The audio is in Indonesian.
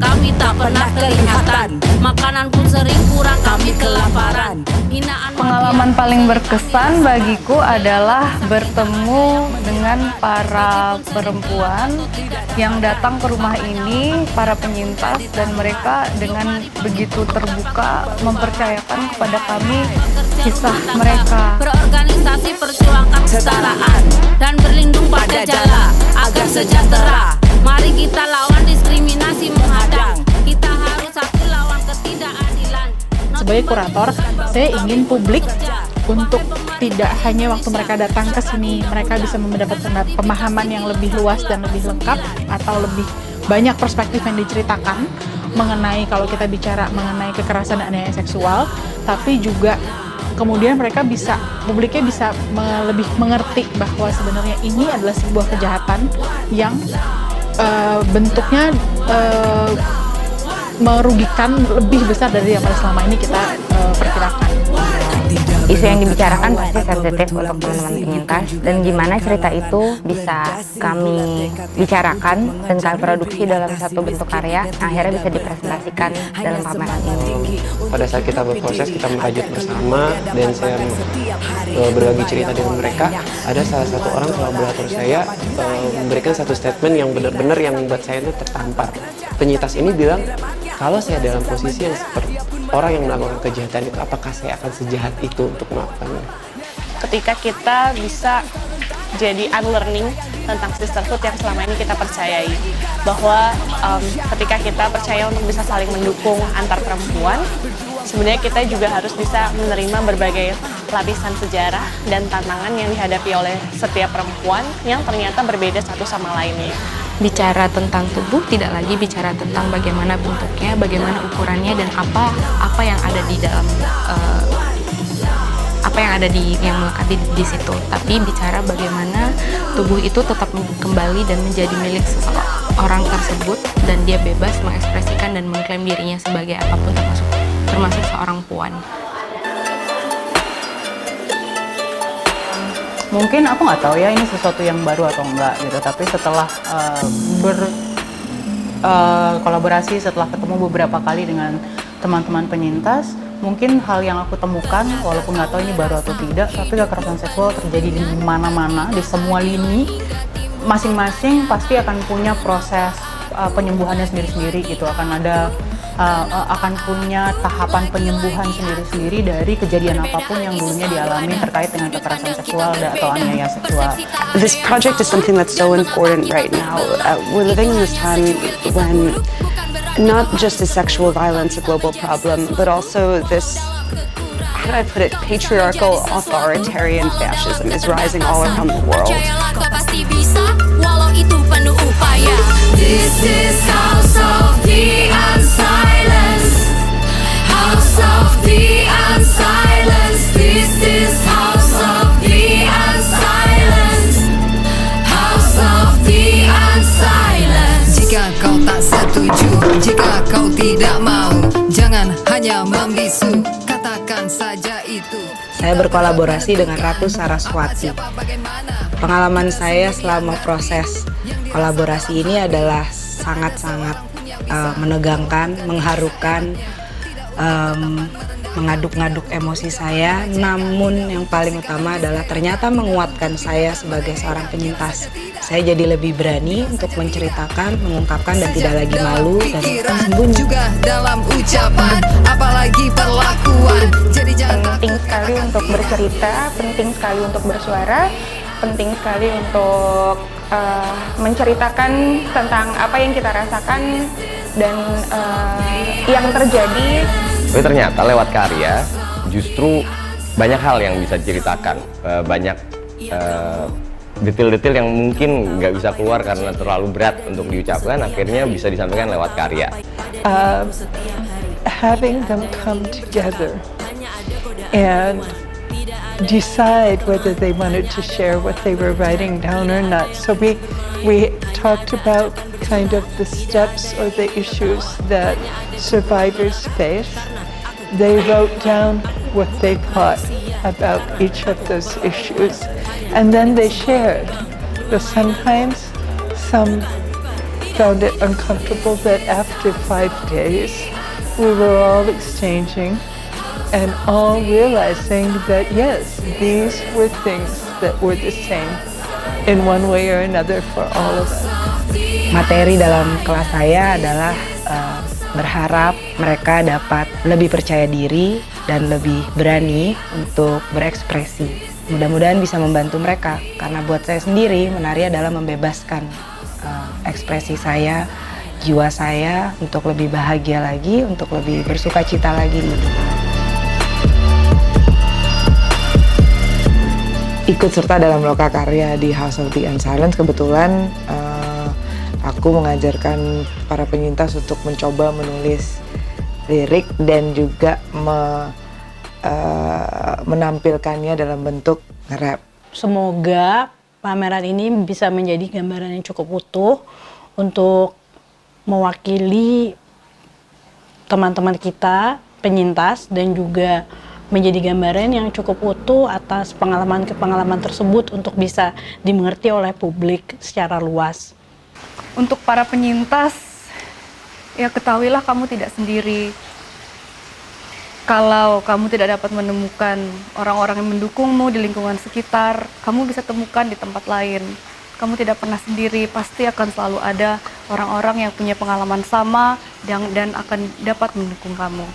kami tak pernah kelihatan. Makanan pun sering kurang, kami kelaparan. Pengalaman paling berkesan bagiku adalah bertemu dengan para perempuan yang datang ke rumah ini, para penyintas, dan mereka dengan begitu terbuka mempercayakan kepada kami kisah mereka. Berorganisasi perjuangkan kesetaraan dan berlindung pada jala agar sejahtera. Mari kita lawan diskriminasi menghadang. Kita harus satu lawan ketidakadilan. Sebagai kurator, saya ingin publik untuk tidak hanya waktu mereka datang ke sini, mereka bisa mendapatkan pemahaman yang lebih luas dan lebih lengkap atau lebih banyak perspektif yang diceritakan mengenai, kalau kita bicara mengenai kekerasan dan aniaya seksual, tapi juga kemudian mereka bisa, publiknya bisa lebih mengerti bahwa sebenarnya ini adalah sebuah kejahatan yang bentuknya merugikan lebih besar dari yang selama ini kita perkirakan. Isu yang dibicarakan pasti sensitif untuk teman-teman penyintas, dan gimana cerita itu bisa kami bicarakan dan kami produksi dalam satu bentuk karya, akhirnya bisa dipresentasikan dalam pameran ini. Pada saat kita berproses, kita merajut bersama, dan saya berbagi cerita dengan mereka. Ada salah satu orang kolaborator saya memberikan satu statement yang benar-benar yang membuat saya itu tertampar. Penyintas ini bilang, kalau saya dalam posisi yang seperti orang yang melakukan kejahatan itu, apakah saya akan sejahat itu untuk melakukannya? Ketika kita bisa jadi unlearning tentang sisterhood yang selama ini kita percayai, bahwa ketika kita percaya untuk bisa saling mendukung antar perempuan, sebenarnya kita juga harus bisa menerima berbagai lapisan sejarah dan tantangan yang dihadapi oleh setiap perempuan yang ternyata berbeda satu sama lainnya. Bicara tentang tubuh tidak lagi bicara tentang bagaimana bentuknya, bagaimana ukurannya, dan apa yang ada di dalam apa yang ada yang melekat di situ, tapi bicara bagaimana tubuh itu tetap kembali dan menjadi milik seseorang tersebut, dan dia bebas mengekspresikan dan mengklaim dirinya sebagai apapun, termasuk seorang puan. Mungkin aku nggak tahu ya ini sesuatu yang baru atau enggak gitu, tapi setelah berkolaborasi, setelah ketemu beberapa kali dengan teman-teman penyintas, mungkin hal yang aku temukan, walaupun nggak tahu ini baru atau tidak, tapi kekerasan seksual terjadi di mana-mana, di semua lini, masing-masing pasti akan punya proses penyembuhannya sendiri-sendiri gitu, akan punya tahapan penyembuhan sendiri-sendiri dari kejadian apapun yang dulunya dialami terkait dengan kekerasan seksual atau aniaya seksual. This project is something that's so important right now. We're living in this time when not just is sexual violence a global problem, but also this, how do I put it, patriarchal authoritarian fascism is rising all around the world. This is House of the Unsilenced. House of the Unsilenced. This is House of the Unsilenced. House of the Unsilenced. Jika kau tak setuju, jika kau tidak mau, jangan hanya membisu, katakan saja itu. Saya berkolaborasi dengan Ratu Saraswati. Pengalaman saya selama proses kolaborasi ini adalah sangat-sangat menegangkan, mengharukan, mengaduk-ngaduk emosi saya, namun yang paling utama adalah ternyata menguatkan saya sebagai seorang penyintas. Saya jadi lebih berani untuk menceritakan, mengungkapkan, dan tidak lagi malu dan sembunyi. Juga dalam ucapan, apalagi perlakuan. Penting sekali untuk bercerita, penting sekali untuk bersuara, penting sekali untuk menceritakan tentang apa yang kita rasakan dan yang terjadi. Tapi ternyata lewat karya justru banyak hal yang bisa diceritakan, banyak detail-detail yang mungkin nggak bisa keluar karena terlalu berat untuk diucapkan, akhirnya bisa disampaikan lewat karya. Having them come together and decide whether they wanted to share what they were writing down or not. So we talked about kind of the steps or the issues that survivors face. They wrote down what they thought about each of those issues, and then they shared. So sometimes some found it uncomfortable that after 5 days, we were all exchanging and all realizing that yes, these were things that were the same in one way or another for all of us. Materi dalam kelas saya adalah berharap mereka dapat lebih percaya diri dan lebih berani untuk berekspresi. Mudah-mudahan bisa membantu mereka, karena buat saya sendiri menari adalah membebaskan ekspresi saya, jiwa saya untuk lebih bahagia lagi, untuk lebih bersukacita lagi di hidup. Ikut serta dalam loka karya di House of the Unsilenced, kebetulan aku mengajarkan para penyintas untuk mencoba menulis lirik dan juga menampilkannya dalam bentuk rap. Semoga pameran ini bisa menjadi gambaran yang cukup utuh untuk mewakili teman-teman kita, penyintas, dan juga menjadi gambaran yang cukup utuh atas pengalaman tersebut untuk bisa dimengerti oleh publik secara luas. Untuk para penyintas, ya ketahuilah kamu tidak sendiri. Kalau kamu tidak dapat menemukan orang-orang yang mendukungmu di lingkungan sekitar, kamu bisa temukan di tempat lain. Kamu tidak pernah sendiri, pasti akan selalu ada orang-orang yang punya pengalaman sama dan akan dapat mendukung kamu.